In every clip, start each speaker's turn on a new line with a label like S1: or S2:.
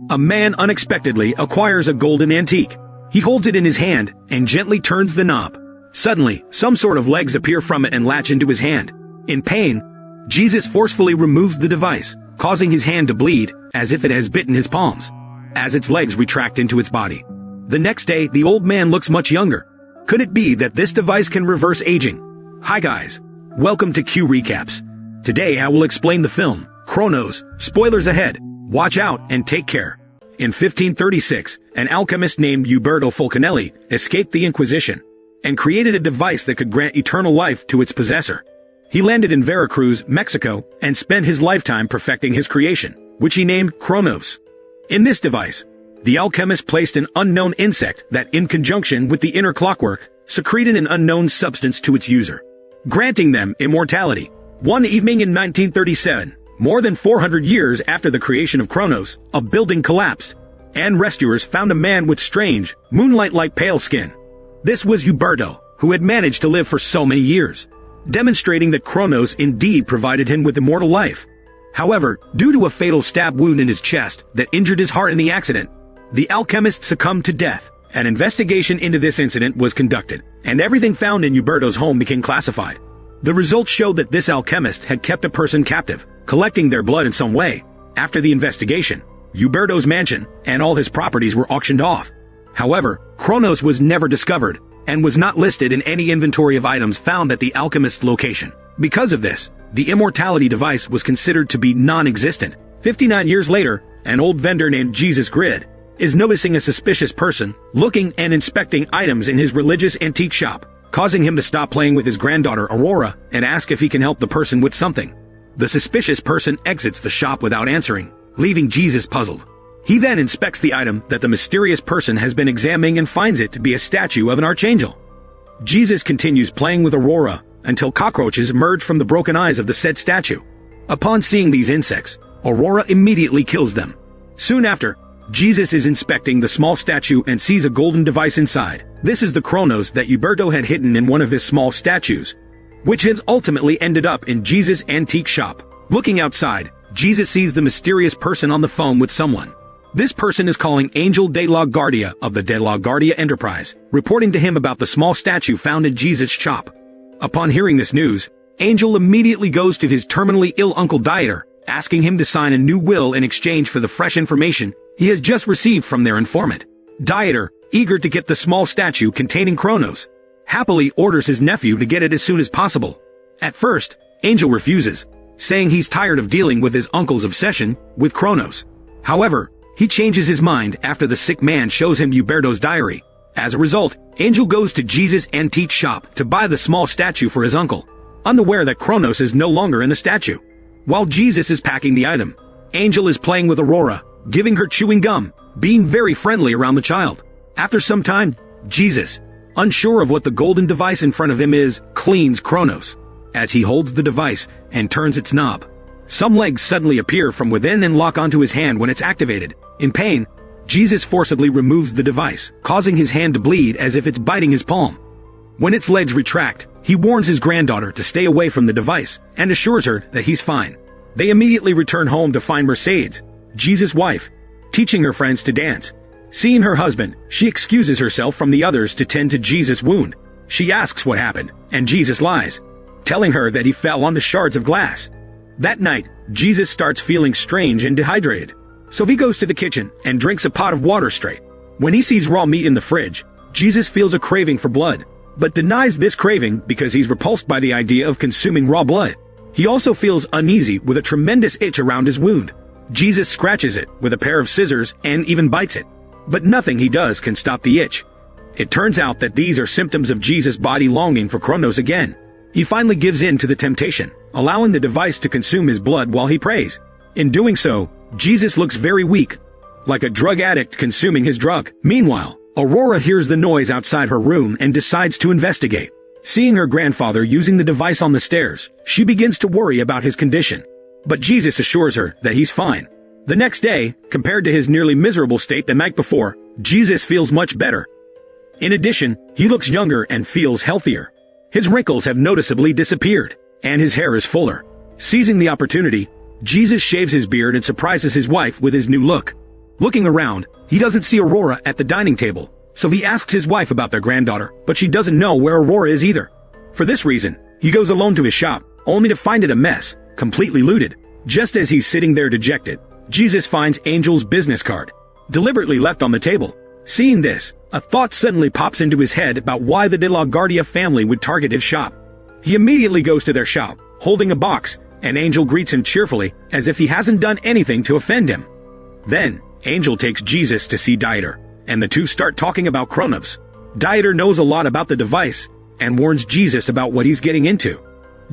S1: A man unexpectedly acquires a golden antique. He holds it in his hand and gently turns the knob. Suddenly, some sort of legs appear from it and latch into his hand. In pain, Jesus forcefully removes the device, causing his hand to bleed as if it has bitten his palms, as its legs retract into its body. The next day, the old man looks much younger. Could it be that this device can reverse aging? Hi guys, welcome to Q Recaps. Today I will explain the film, Cronos. Spoilers ahead. Watch out and take care. In 1536, an alchemist named Uberto Fulcanelli escaped the Inquisition and created a device that could grant eternal life to its possessor. He landed in Veracruz, Mexico, and spent his lifetime perfecting his creation, which he named Cronos. In this device, the alchemist placed an unknown insect that, in conjunction with the inner clockwork, secreted an unknown substance to its user, granting them immortality. One evening in 1937, more than 400 years after the creation of Cronos, a building collapsed, and rescuers found a man with strange, moonlight-like pale skin. This was Uberto, who had managed to live for so many years, demonstrating that Cronos indeed provided him with immortal life. However, due to a fatal stab wound in his chest that injured his heart in the accident, the alchemist succumbed to death. An investigation into this incident was conducted, and everything found in Uberto's home became classified. The results showed that this alchemist had kept a person captive, collecting their blood in some way. After the investigation, Uberto's mansion and all his properties were auctioned off. However, Cronos was never discovered, and was not listed in any inventory of items found at the alchemist's location. Because of this, the immortality device was considered to be non-existent. 59 years later, an old vendor named Jesus Grid is noticing a suspicious person looking and inspecting items in his religious antique shop, causing him to stop playing with his granddaughter Aurora and ask if he can help the person with something. The suspicious person exits the shop without answering, leaving Jesus puzzled. He then inspects the item that the mysterious person has been examining and finds it to be a statue of an archangel. Jesus continues playing with Aurora until cockroaches emerge from the broken eyes of the said statue. Upon seeing these insects, Aurora immediately kills them. Soon after, Jesus is inspecting the small statue and sees a golden device inside. This is the Cronos that Uberto had hidden in one of his small statues, which has ultimately ended up in Jesus' antique shop. Looking outside, Jesus sees the mysterious person on the phone with someone. This person is calling Angel de la Guardia of the De la Guardia Enterprise, reporting to him about the small statue found in Jesus' shop. Upon hearing this news, Angel immediately goes to his terminally ill uncle Dieter, asking him to sign a new will in exchange for the fresh information he has just received from their informant. Dieter, eager to get the small statue containing Cronos, happily orders his nephew to get it as soon as possible. At first, Angel refuses, saying he's tired of dealing with his uncle's obsession with Cronos. However, he changes his mind after the sick man shows him Uberto's diary. As a result, Angel goes to Jesus' antique shop to buy the small statue for his uncle, unaware that Cronos is no longer in the statue. While Jesus is packing the item, Angel is playing with Aurora, giving her chewing gum, being very friendly around the child. After some time, Jesus, unsure of what the golden device in front of him is, cleans Cronos. As he holds the device and turns its knob, some legs suddenly appear from within and lock onto his hand when it's activated. In pain, Jesus forcibly removes the device, causing his hand to bleed as if it's biting his palm. When its legs retract, he warns his granddaughter to stay away from the device and assures her that he's fine. They immediately return home to find Mercedes, Jesus' wife, teaching her friends to dance. Seeing her husband, she excuses herself from the others to tend to Jesus' wound. She asks what happened, and Jesus lies, telling her that he fell onto shards of glass. That night, Jesus starts feeling strange and dehydrated, so he goes to the kitchen and drinks a pot of water straight. When he sees raw meat in the fridge, Jesus feels a craving for blood, but denies this craving because he's repulsed by the idea of consuming raw blood. He also feels uneasy with a tremendous itch around his wound. Jesus scratches it with a pair of scissors and even bites it, but nothing he does can stop the itch. It turns out that these are symptoms of Jesus' body longing for Cronos again. He finally gives in to the temptation, allowing the device to consume his blood while he prays. In doing so, Jesus looks very weak, like a drug addict consuming his drug. Meanwhile, Aurora hears the noise outside her room and decides to investigate. Seeing her grandfather using the device on the stairs, she begins to worry about his condition. But Jesus assures her that he's fine. The next day, compared to his nearly miserable state the night before, Jesus feels much better. In addition, he looks younger and feels healthier. His wrinkles have noticeably disappeared, and his hair is fuller. Seizing the opportunity, Jesus shaves his beard and surprises his wife with his new look. Looking around, he doesn't see Aurora at the dining table, so he asks his wife about their granddaughter, but she doesn't know where Aurora is either. For this reason, he goes alone to his shop, only to find it a mess, completely looted. Just as he's sitting there dejected, Jesus finds Angel's business card, deliberately left on the table. Seeing this, a thought suddenly pops into his head about why the De La Guardia family would target his shop. He immediately goes to their shop, holding a box, and Angel greets him cheerfully, as if he hasn't done anything to offend him. Then, Angel takes Jesus to see Dieter, and the two start talking about Cronos. Dieter knows a lot about the device, and warns Jesus about what he's getting into.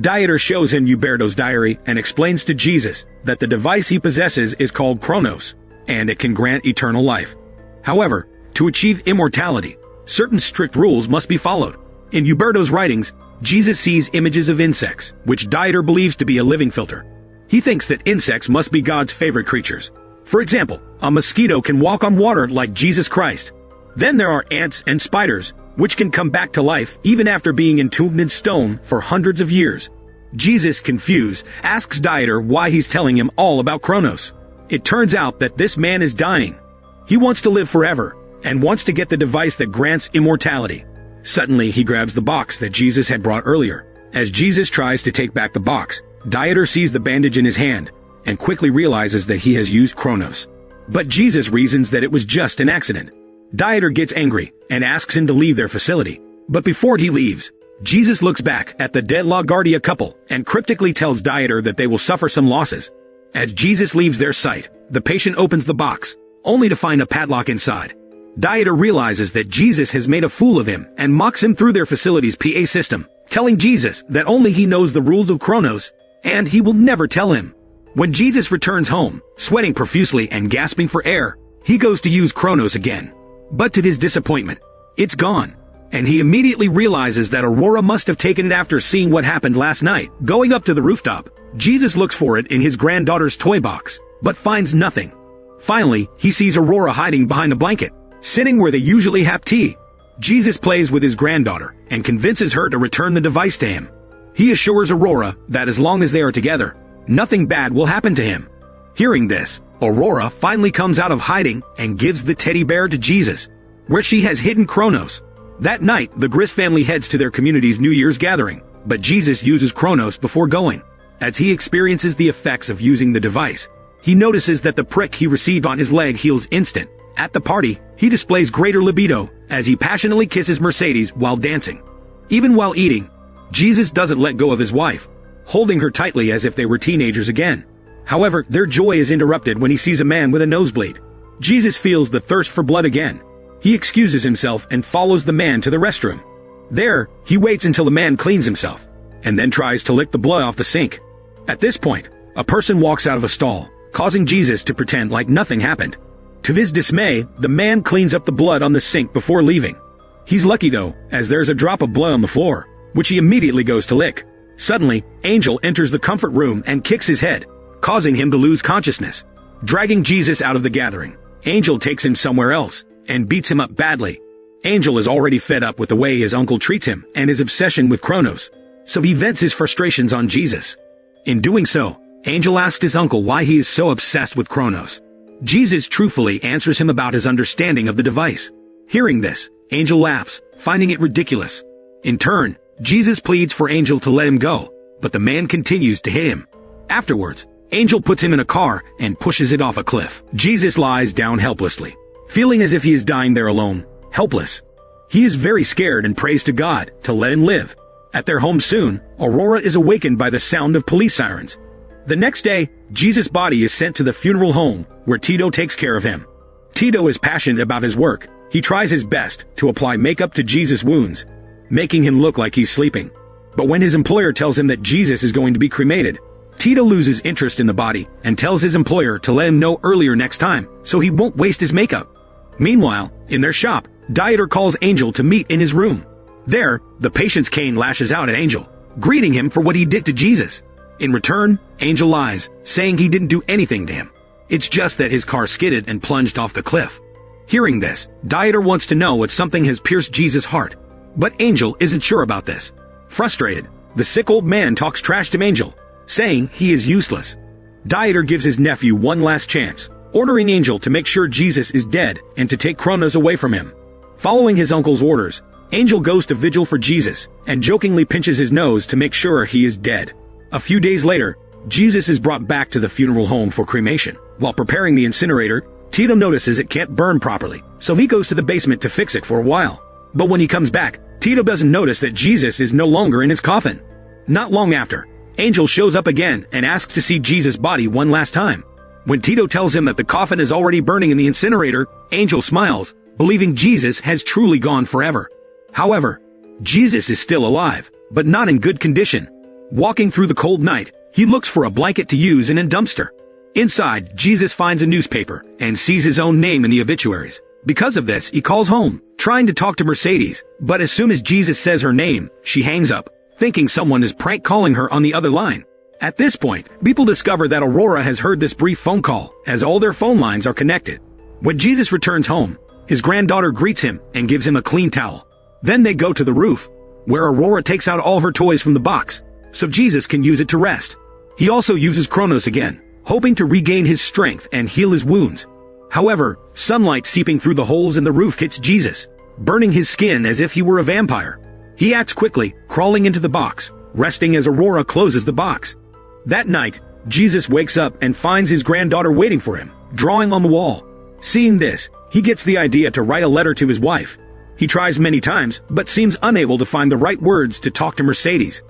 S1: Dieter shows him Huberto's diary and explains to Jesus that the device he possesses is called Cronos, and it can grant eternal life. However, to achieve immortality, certain strict rules must be followed. In Huberto's writings, Jesus sees images of insects, which Dieter believes to be a living filter. He thinks that insects must be God's favorite creatures. For example, a mosquito can walk on water like Jesus Christ. Then there are ants and spiders, which can come back to life even after being entombed in stone for hundreds of years. Jesus, confused, asks Dieter why he's telling him all about Cronos. It turns out that this man is dying. He wants to live forever, and wants to get the device that grants immortality. Suddenly, he grabs the box that Jesus had brought earlier. As Jesus tries to take back the box, Dieter sees the bandage in his hand, and quickly realizes that he has used Cronos. But Jesus reasons that it was just an accident. Dieter gets angry, and asks him to leave their facility. But before he leaves, Jesus looks back at the De La Guardia couple, and cryptically tells Dieter that they will suffer some losses. As Jesus leaves their sight, the patient opens the box, only to find a padlock inside. Dieter realizes that Jesus has made a fool of him and mocks him through their facility's PA system, telling Jesus that only he knows the rules of Cronos, and he will never tell him. When Jesus returns home, sweating profusely and gasping for air, he goes to use Cronos again. But to his disappointment, it's gone, and he immediately realizes that Aurora must have taken it after seeing what happened last night. Going up to the rooftop, Jesus looks for it in his granddaughter's toy box, but finds nothing. Finally, he sees Aurora hiding behind a blanket, sitting where they usually have tea. Jesus plays with his granddaughter and convinces her to return the device to him. He assures Aurora that as long as they are together, nothing bad will happen to him. Hearing this, Aurora finally comes out of hiding and gives the teddy bear to Jesus, where she has hidden Cronos. That night, the Gris family heads to their community's New Year's gathering, but Jesus uses Cronos before going. As he experiences the effects of using the device, he notices that the prick he received on his leg heals instant. At the party, he displays greater libido as he passionately kisses Mercedes while dancing. Even while eating, Jesus doesn't let go of his wife, holding her tightly as if they were teenagers again. However, their joy is interrupted when he sees a man with a nosebleed. Jesus feels the thirst for blood again. He excuses himself and follows the man to the restroom. There, he waits until the man cleans himself, and then tries to lick the blood off the sink. At this point, a person walks out of a stall, causing Jesus to pretend like nothing happened. To his dismay, the man cleans up the blood on the sink before leaving. He's lucky though, as there's a drop of blood on the floor, which he immediately goes to lick. Suddenly, Angel enters the comfort room and kicks his head, causing him to lose consciousness. Dragging Jesus out of the gathering, Angel takes him somewhere else and beats him up badly. Angel is already fed up with the way his uncle treats him and his obsession with Cronos, so he vents his frustrations on Jesus. In doing so, Angel asks his uncle why he is so obsessed with Cronos. Jesus truthfully answers him about his understanding of the device. Hearing this, Angel laughs, finding it ridiculous. In turn, Jesus pleads for Angel to let him go, but the man continues to hit him. Afterwards, Angel puts him in a car and pushes it off a cliff. Jesus lies down helplessly, feeling as if he is dying there alone, helpless. He is very scared and prays to God to let him live. At their home soon, Aurora is awakened by the sound of police sirens. The next day, Jesus' body is sent to the funeral home, where Tito takes care of him. Tito is passionate about his work. He tries his best to apply makeup to Jesus' wounds, making him look like he's sleeping. But when his employer tells him that Jesus is going to be cremated, Tito loses interest in the body and tells his employer to let him know earlier next time, so he won't waste his makeup. Meanwhile, in their shop, Dieter calls Angel to meet in his room. There, the patient's Cain lashes out at Angel, greeting him for what he did to Jesus. In return, Angel lies, saying he didn't do anything to him. It's just that his car skidded and plunged off the cliff. Hearing this, Dieter wants to know if something has pierced Jesus' heart. But Angel isn't sure about this. Frustrated, the sick old man talks trash to Angel, saying he is useless. Dieter gives his nephew one last chance, ordering Angel to make sure Jesus is dead and to take Cronos away from him. Following his uncle's orders, Angel goes to vigil for Jesus and jokingly pinches his nose to make sure he is dead. A few days later, Jesus is brought back to the funeral home for cremation. While preparing the incinerator, Tito notices it can't burn properly, so he goes to the basement to fix it for a while. But when he comes back, Tito doesn't notice that Jesus is no longer in his coffin. Not long after, Angel shows up again and asks to see Jesus' body one last time. When Tito tells him that the coffin is already burning in the incinerator, Angel smiles, believing Jesus has truly gone forever. However, Jesus is still alive, but not in good condition. Walking through the cold night, he looks for a blanket to use in a dumpster. Inside, Jesus finds a newspaper and sees his own name in the obituaries. Because of this, he calls home, trying to talk to Mercedes, but as soon as Jesus says her name, she hangs up, thinking someone is prank calling her on the other line. At this point, people discover that Aurora has heard this brief phone call, as all their phone lines are connected. When Jesus returns home, his granddaughter greets him and gives him a clean towel. Then they go to the roof, where Aurora takes out all her toys from the box, so Jesus can use it to rest. He also uses Cronos again, hoping to regain his strength and heal his wounds. However, sunlight seeping through the holes in the roof hits Jesus, burning his skin as if he were a vampire. He acts quickly, crawling into the box, resting as Aurora closes the box. That night, Jesus wakes up and finds his granddaughter waiting for him, drawing on the wall. Seeing this, he gets the idea to write a letter to his wife. He tries many times, but seems unable to find the right words to talk to Mercedes.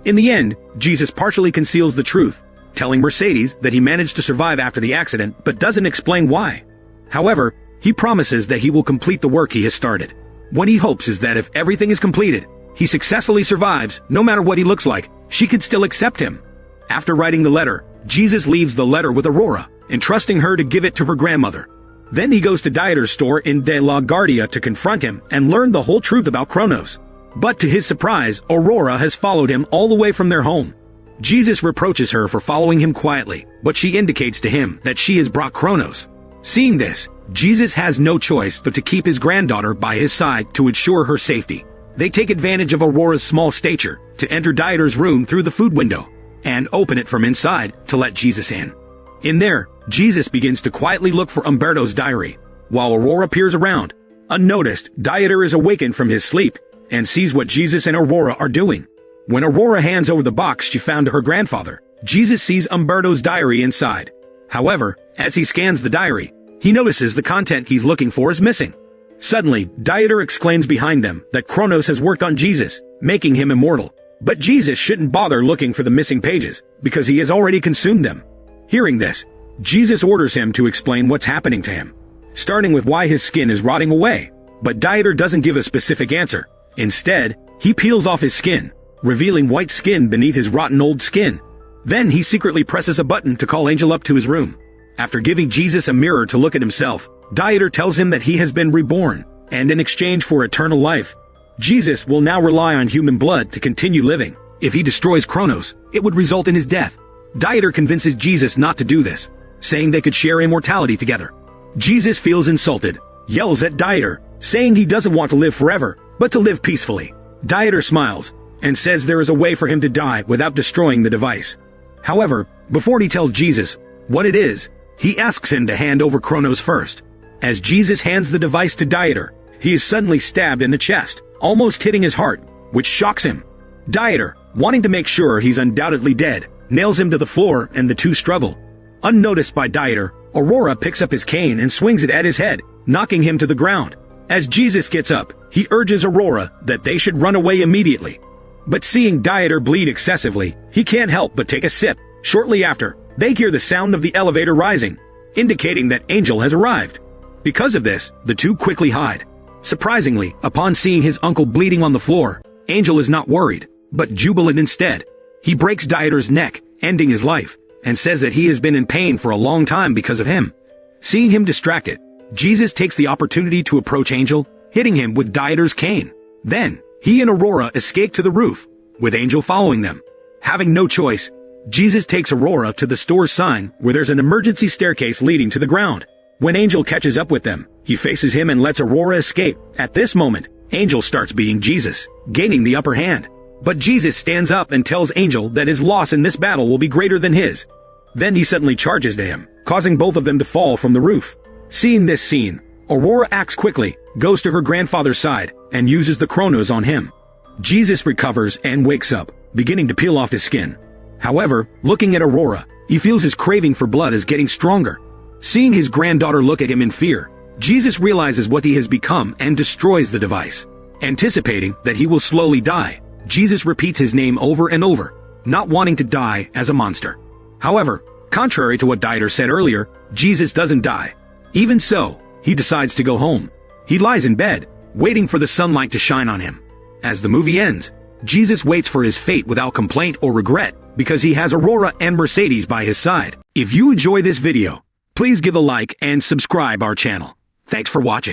S1: In the end, Jesus partially conceals the truth, telling Mercedes that he managed to survive after the accident but doesn't explain why. However, he promises that he will complete the work he has started. What he hopes is that if everything is completed, he successfully survives, no matter what he looks like, she could still accept him. After writing the letter, Jesus leaves the letter with Aurora, entrusting her to give it to her grandmother. Then he goes to Dieter's store in De La Guardia to confront him and learn the whole truth about Cronos. But to his surprise, Aurora has followed him all the way from their home. Jesus reproaches her for following him quietly, but she indicates to him that she has brought Cronos. Seeing this, Jesus has no choice but to keep his granddaughter by his side to ensure her safety. They take advantage of Aurora's small stature to enter Dieter's room through the food window and open it from inside to let Jesus in. In there, Jesus begins to quietly look for Umberto's diary. While Aurora peers around, unnoticed, Dieter is awakened from his sleep and sees what Jesus and Aurora are doing. When Aurora hands over the box she found to her grandfather, Jesus sees Umberto's diary inside. However, as he scans the diary, he notices the content he's looking for is missing. Suddenly, Dieter exclaims behind them that Cronos has worked on Jesus, making him immortal. But Jesus shouldn't bother looking for the missing pages, because he has already consumed them. Hearing this, Jesus orders him to explain what's happening to him, starting with why his skin is rotting away. But Dieter doesn't give a specific answer. Instead, he peels off his skin, revealing white skin beneath his rotten old skin. Then he secretly presses a button to call Angel up to his room. After giving Jesus a mirror to look at himself, Dieter tells him that he has been reborn, and in exchange for eternal life, Jesus will now rely on human blood to continue living. If he destroys Cronos, it would result in his death. Dieter convinces Jesus not to do this, saying they could share immortality together. Jesus feels insulted, yells at Dieter, saying he doesn't want to live forever, but to live peacefully. Dieter smiles, and says there is a way for him to die without destroying the device. However, before he tells Jesus what it is, he asks him to hand over Cronos first. As Jesus hands the device to Dieter, he is suddenly stabbed in the chest, almost hitting his heart, which shocks him. Dieter, wanting to make sure he's undoubtedly dead, nails him to the floor and the two struggle. Unnoticed by Dieter, Aurora picks up his cane and swings it at his head, knocking him to the ground. As Jesus gets up, he urges Aurora that they should run away immediately. But seeing Dieter bleed excessively, he can't help but take a sip. Shortly after, they hear the sound of the elevator rising, indicating that Angel has arrived. Because of this, the two quickly hide. Surprisingly, upon seeing his uncle bleeding on the floor, Angel is not worried, but jubilant instead. He breaks Dieter's neck, ending his life, and says that he has been in pain for a long time because of him. Seeing him distracted, Jesus takes the opportunity to approach Angel, hitting him with Dieter's cane. Then, he and Aurora escape to the roof, with Angel following them. Having no choice, Jesus takes Aurora to the store's sign where there's an emergency staircase leading to the ground. When Angel catches up with them, he faces him and lets Aurora escape. At this moment, Angel starts beating Jesus, gaining the upper hand. But Jesus stands up and tells Angel that his loss in this battle will be greater than his. Then he suddenly charges to him, causing both of them to fall from the roof. Seeing this scene, Aurora acts quickly, goes to her grandfather's side, and uses the Cronos on him. Jesus recovers and wakes up, beginning to peel off his skin. However, looking at Aurora, he feels his craving for blood is getting stronger. Seeing his granddaughter look at him in fear, Jesus realizes what he has become and destroys the device. Anticipating that he will slowly die, Jesus repeats his name over and over, not wanting to die as a monster. However, contrary to what Dieter said earlier, Jesus doesn't die. Even so, he decides to go home. He lies in bed, waiting for the sunlight to shine on him. As the movie ends, Jesus waits for his fate without complaint or regret because he has Aurora and Mercedes by his side. If you enjoy this video, please give a like and subscribe our channel. Thanks for watching.